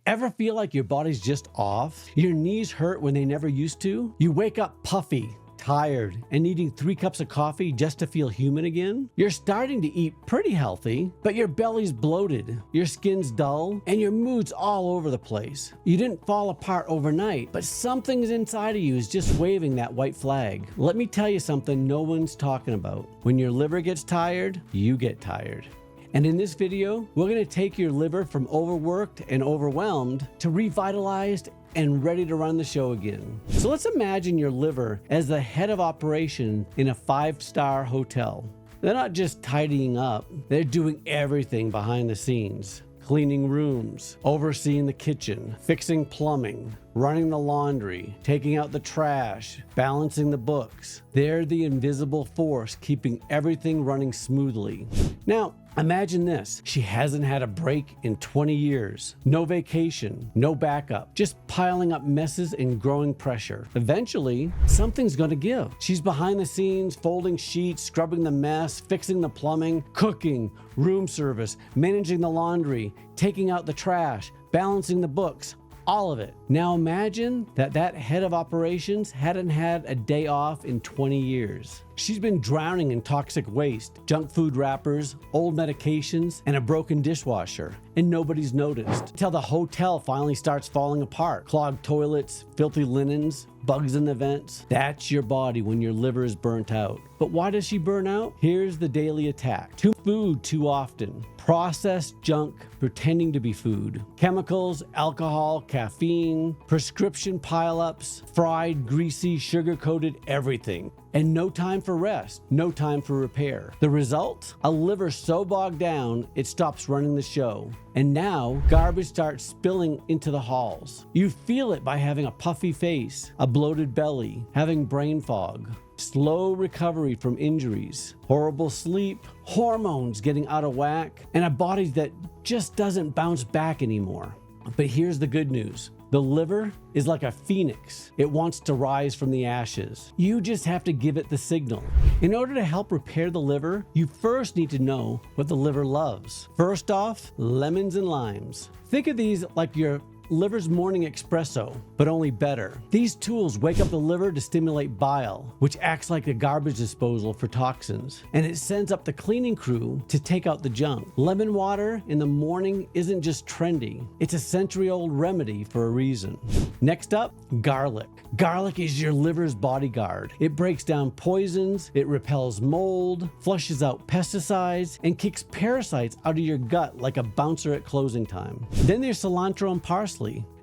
Ever feel like your body's just off? Your knees hurt when they never used to? You wake up puffy, tired, and needing 3 cups of coffee just to feel human again? You're starting to eat pretty healthy, but your belly's bloated, your skin's dull, and your mood's all over the place. You didn't fall apart overnight, but something's inside of you is just waving that white flag. Let me tell you something no one's talking about. When your liver gets tired, you get tired. And in this video, we're going to take your liver from overworked and overwhelmed to revitalized and ready to run the show again. So let's imagine your liver as the head of operation in a 5-star hotel. They're not just tidying up, they're doing everything behind the scenes. Cleaning rooms, overseeing the kitchen, fixing plumbing, running the laundry, taking out the trash, balancing the books. They're the invisible force keeping everything running smoothly. Now, imagine this. She hasn't had a break in 20 years. No vacation, no backup, just piling up messes and growing pressure. Eventually, something's gonna give. She's behind the scenes, folding sheets, scrubbing the mess, fixing the plumbing, cooking, room service, managing the laundry, taking out the trash, balancing the books, all of it. Now imagine that head of operations hadn't had a day off in 20 years. She's been drowning in toxic waste, junk food wrappers, old medications, and a broken dishwasher, and nobody's noticed. Till the hotel finally starts falling apart. Clogged toilets, filthy linens, bugs in the vents. That's your body when your liver is burnt out. But why does she burn out? Here's the daily attack. Too food too often. Processed junk pretending to be food. Chemicals, alcohol, caffeine, prescription pileups, fried, greasy, sugar-coated everything. And no time for rest, no time for repair. The result? A liver so bogged down, it stops running the show. And now, garbage starts spilling into the halls. You feel it by having a puffy face, a bloated belly, having brain fog, slow recovery from injuries, horrible sleep, hormones getting out of whack, and a body that just doesn't bounce back anymore. But here's the good news. The liver is like a phoenix. It wants to rise from the ashes. You just have to give it the signal. In order to help repair the liver, you first need to know what the liver loves. First off, lemons and limes. Think of these like your liver's morning espresso, but only better. These tools wake up the liver to stimulate bile, which acts like a garbage disposal for toxins, and it sends up the cleaning crew to take out the junk. Lemon water in the morning isn't just trendy, it's a century-old remedy for a reason. Next up, garlic. Garlic is your liver's bodyguard. It breaks down poisons, it repels mold, flushes out pesticides, and kicks parasites out of your gut like a bouncer at closing time. Then there's cilantro and parsley.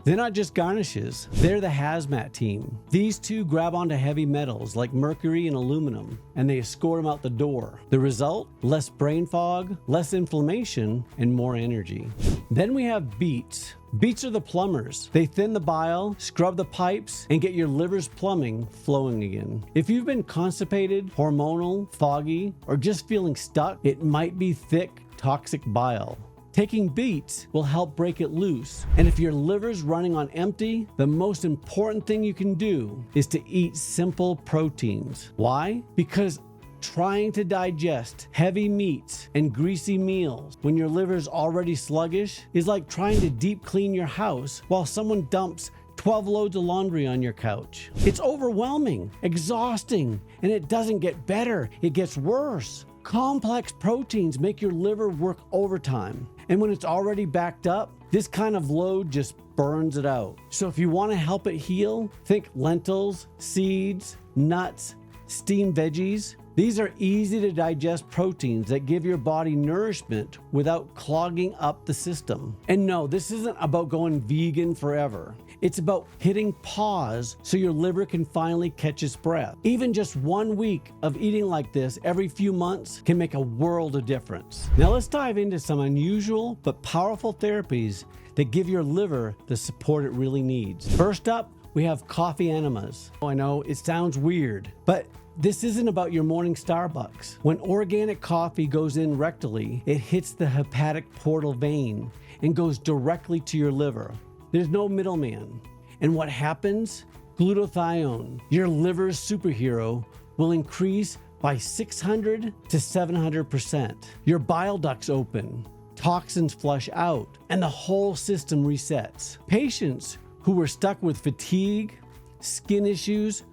They're not just garnishes, they're the hazmat team. These two grab onto heavy metals like mercury and aluminum, and they escort them out the door. The result? Less brain fog, less inflammation, and more energy. Then we have beets. Beets are the plumbers. They thin the bile, scrub the pipes, and get your liver's plumbing flowing again. If you've been constipated, hormonal, foggy, or just feeling stuck, it might be thick, toxic bile. Taking beets will help break it loose. And if your liver's running on empty, the most important thing you can do is to eat simple proteins. Why? Because trying to digest heavy meats and greasy meals when your liver's already sluggish is like trying to deep clean your house while someone dumps 12 loads of laundry on your couch. It's overwhelming, exhausting, and it doesn't get better, it gets worse. Complex proteins make your liver work overtime. And when it's already backed up, this kind of load just burns it out. So if you want to help it heal, think lentils, seeds, nuts, steamed veggies. These are easy to digest proteins that give your body nourishment without clogging up the system. And no, this isn't about going vegan forever. It's about hitting pause so your liver can finally catch its breath. Even just 1 week of eating like this every few months can make a world of difference. Now let's dive into some unusual but powerful therapies that give your liver the support it really needs. First up, we have coffee enemas. I know it sounds weird, but this isn't about your morning Starbucks. When organic coffee goes in rectally, it hits the hepatic portal vein and goes directly to your liver. There's no middleman. And what happens? Glutathione, your liver's superhero, will increase by 600 to 700%. Your bile ducts open, toxins flush out, and the whole system resets. Patients who were stuck with fatigue, skin issues,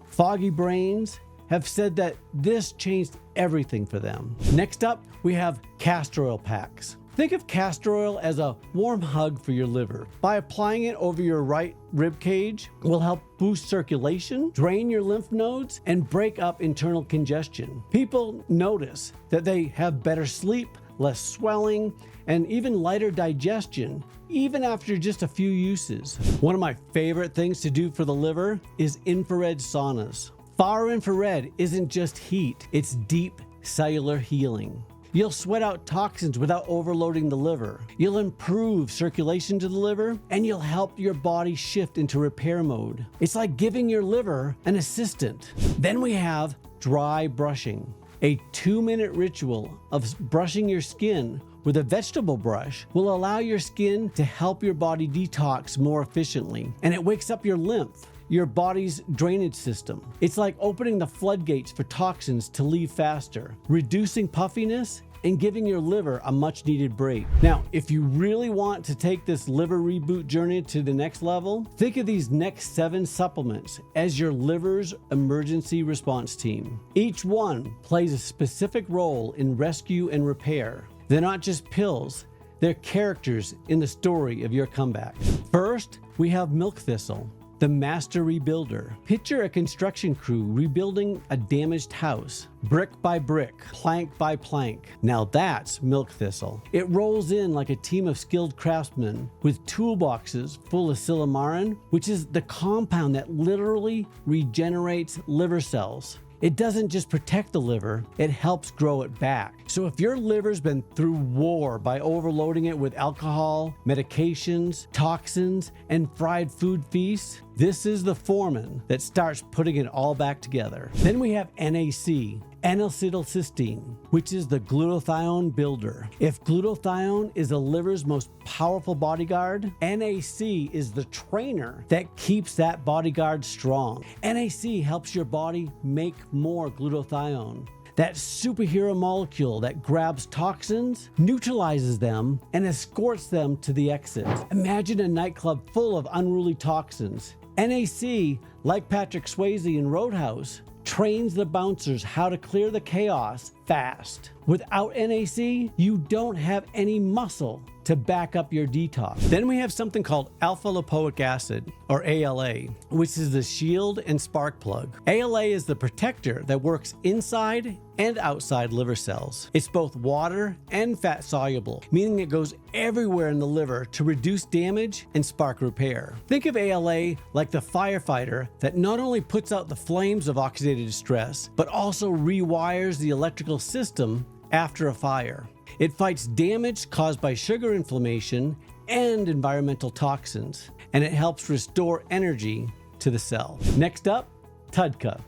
foggy brains have said that this changed everything for them. Next up, we have castor oil packs. Think of castor oil as a warm hug for your liver. By applying it over your right rib cage, will help boost circulation, drain your lymph nodes, and break up internal congestion. People notice that they have better sleep, less swelling, and even lighter digestion, even after just a few uses. One of my favorite things to do for the liver is infrared saunas. Far infrared isn't just heat, it's deep cellular healing. You'll sweat out toxins without overloading the liver. You'll improve circulation to the liver, and you'll help your body shift into repair mode. It's like giving your liver an assistant. Then we have dry brushing. A 2-minute ritual of brushing your skin with a vegetable brush will allow your skin to help your body detox more efficiently, and it wakes up your lymph, your body's drainage system. It's like opening the floodgates for toxins to leave faster, reducing puffiness and giving your liver a much needed break. Now, if you really want to take this liver reboot journey to the next level, think of these next 7 supplements as your liver's emergency response team. Each one plays a specific role in rescue and repair. They're not just pills, they're characters in the story of your comeback. First, we have milk thistle, the master rebuilder. Picture a construction crew rebuilding a damaged house, brick by brick, plank by plank. Now that's milk thistle. It rolls in like a team of skilled craftsmen with toolboxes full of silymarin, which is the compound that literally regenerates liver cells. It doesn't just protect the liver, it helps grow it back. So if your liver's been through war by overloading it with alcohol, medications, toxins, and fried food feasts, this is the foreman that starts putting it all back together. Then we have NAC, N-acetylcysteine, which is the glutathione builder. If glutathione is the liver's most powerful bodyguard, NAC is the trainer that keeps that bodyguard strong. NAC helps your body make more glutathione. That superhero molecule that grabs toxins, neutralizes them, and escorts them to the exit. Imagine a nightclub full of unruly toxins. NAC, like Patrick Swayze in Roadhouse, trains the bouncers how to clear the chaos fast. Without NAC, you don't have any muscle to back up your detox. Then we have something called alpha lipoic acid, or ALA, which is the shield and spark plug. ALA is the protector that works inside and outside liver cells. It's both water and fat soluble, meaning it goes everywhere in the liver to reduce damage and spark repair. Think of ALA like the firefighter that not only puts out the flames of oxidative stress, but also rewires the electrical system after a fire. It fights damage caused by sugar inflammation and environmental toxins, and it helps restore energy to the cell. Next up, TUDCA,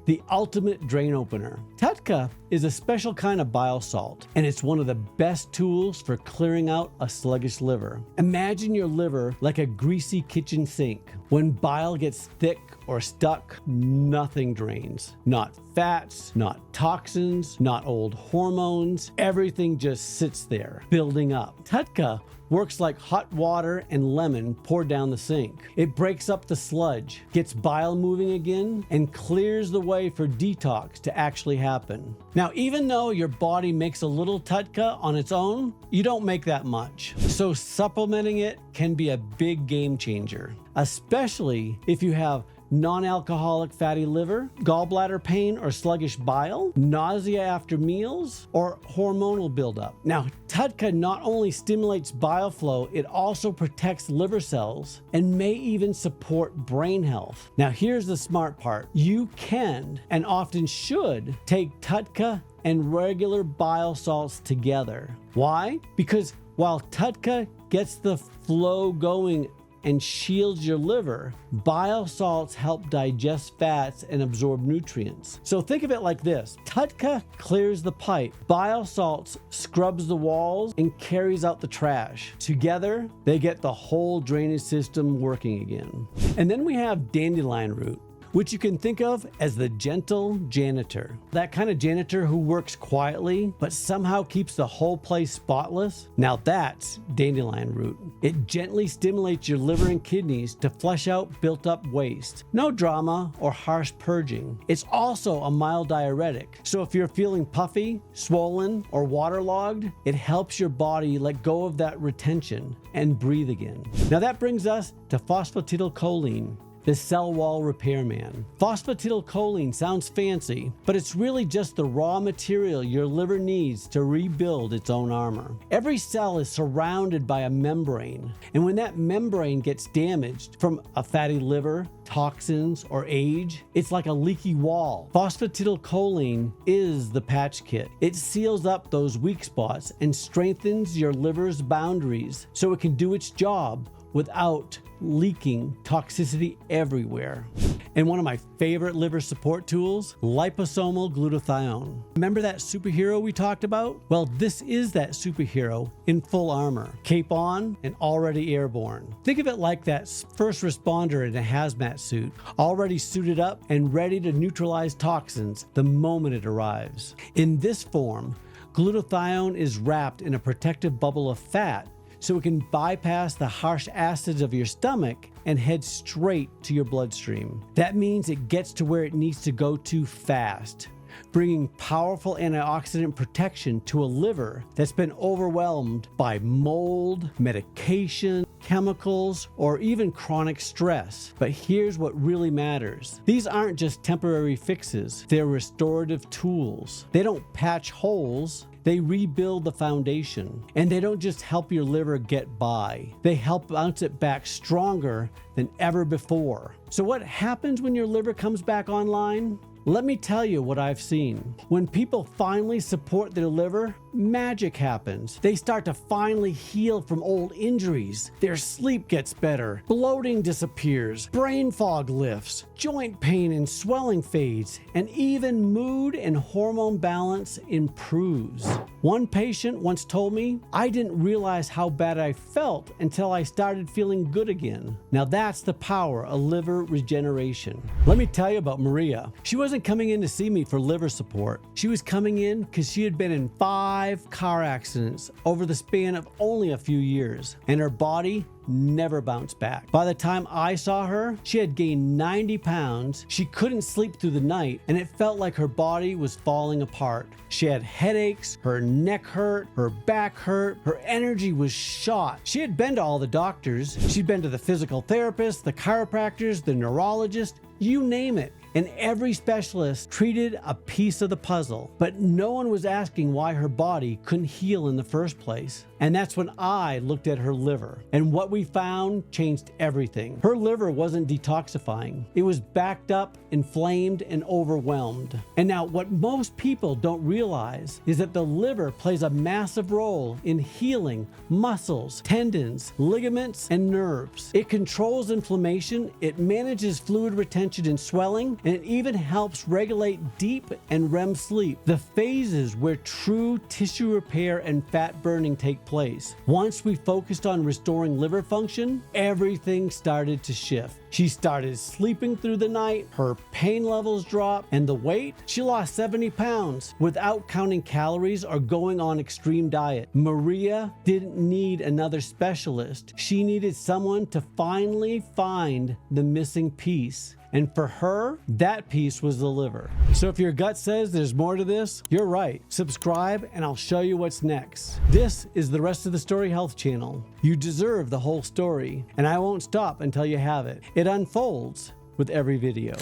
the ultimate drain opener. TUDCA is a special kind of bile salt, and it's one of the best tools for clearing out a sluggish liver. Imagine your liver like a greasy kitchen sink. When bile gets thick or stuck, nothing drains. Not fats, not toxins, not old hormones. Everything just sits there, building up. TUDCA works like hot water and lemon poured down the sink. It breaks up the sludge, gets bile moving again, and clears the way for detox to actually happen. Now, even though your body makes a little TUDCA on its own, you don't make that much. So supplementing it can be a big game changer, especially if you have non-alcoholic fatty liver, gallbladder pain or sluggish bile, nausea after meals, or hormonal buildup. Now, TUDCA not only stimulates bile flow, it also protects liver cells and may even support brain health. Now, here's the smart part. You can and often should take TUDCA and regular bile salts together. Why? Because while TUDCA gets the flow going and shields your liver, bile salts help digest fats and absorb nutrients. So think of it like this. TUDCA clears the pipe. Bile salts scrubs the walls and carries out the trash. Together, they get the whole drainage system working again. And then we have dandelion root, which you can think of as the gentle janitor. That kind of janitor who works quietly, but somehow keeps the whole place spotless. Now that's dandelion root. It gently stimulates your liver and kidneys to flush out built-up waste. No drama or harsh purging. It's also a mild diuretic, so if you're feeling puffy, swollen, or waterlogged, it helps your body let go of that retention and breathe again. Now that brings us to phosphatidylcholine, the cell wall repairman. Phosphatidylcholine sounds fancy, but it's really just the raw material your liver needs to rebuild its own armor. Every cell is surrounded by a membrane, and when that membrane gets damaged from a fatty liver, toxins, or age, it's like a leaky wall. Phosphatidylcholine is the patch kit. It seals up those weak spots and strengthens your liver's boundaries so it can do its job without leaking toxicity everywhere. And one of my favorite liver support tools, liposomal glutathione. Remember that superhero we talked about? Well, this is that superhero in full armor, cape on and already airborne. Think of it like that first responder in a hazmat suit, already suited up and ready to neutralize toxins the moment it arrives. In this form, glutathione is wrapped in a protective bubble of fat, so it can bypass the harsh acids of your stomach and head straight to your bloodstream. That means it gets to where it needs to go to fast, bringing powerful antioxidant protection to a liver that's been overwhelmed by mold, medication, chemicals, or even chronic stress. But here's what really matters. These aren't just temporary fixes, they're restorative tools. They don't patch holes, they rebuild the foundation. And they don't just help your liver get by, they help bounce it back stronger than ever before. So what happens when your liver comes back online? Let me tell you what I've seen. When people finally support their liver, magic happens. They start to finally heal from old injuries. Their sleep gets better, bloating disappears, brain fog lifts, joint pain and swelling fades, and even mood and hormone balance improves. One patient once told me, "I didn't realize how bad I felt until I started feeling good again." Now that's the power of liver regeneration. Let me tell you about Maria. She wasn't coming in to see me for liver support. She was coming in because she had been in 5 car accidents over the span of only a few years, and her body never bounced back. By the time I saw her, she had gained 90 pounds, she couldn't sleep through the night, and it felt like her body was falling apart. She had headaches, her neck hurt, her back hurt, her energy was shot. She had been to all the doctors. She'd been to the physical therapist, the chiropractors, the neurologist, you name it. And every specialist treated a piece of the puzzle, but no one was asking why her body couldn't heal in the first place. And that's when I looked at her liver, and what we found changed everything. Her liver wasn't detoxifying. It was backed up, inflamed, and overwhelmed. And now what most people don't realize is that the liver plays a massive role in healing muscles, tendons, ligaments, and nerves. It controls inflammation, it manages fluid retention and swelling, and it even helps regulate deep and REM sleep, the phases where true tissue repair and fat burning take place. Once we focused on restoring liver function, everything started to shift. She started sleeping through the night, her pain levels dropped, and the weight? She lost 70 pounds without counting calories or going on extreme diet. Maria didn't need another specialist. She needed someone to finally find the missing piece. And for her, that piece was the liver. So if your gut says there's more to this, you're right. Subscribe and I'll show you what's next. This is the Rest of the Story Health channel. You deserve the whole story, and I won't stop until you have it. It unfolds with every video.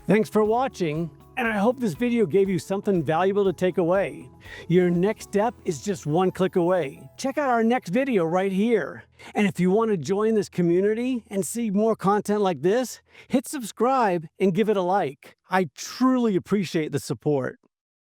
Thanks for watching, and I hope this video gave you something valuable to take away. Your next step is just one click away. Check out our next video right here. And if you want to join this community and see more content like this, hit subscribe and give it a like. I truly appreciate the support.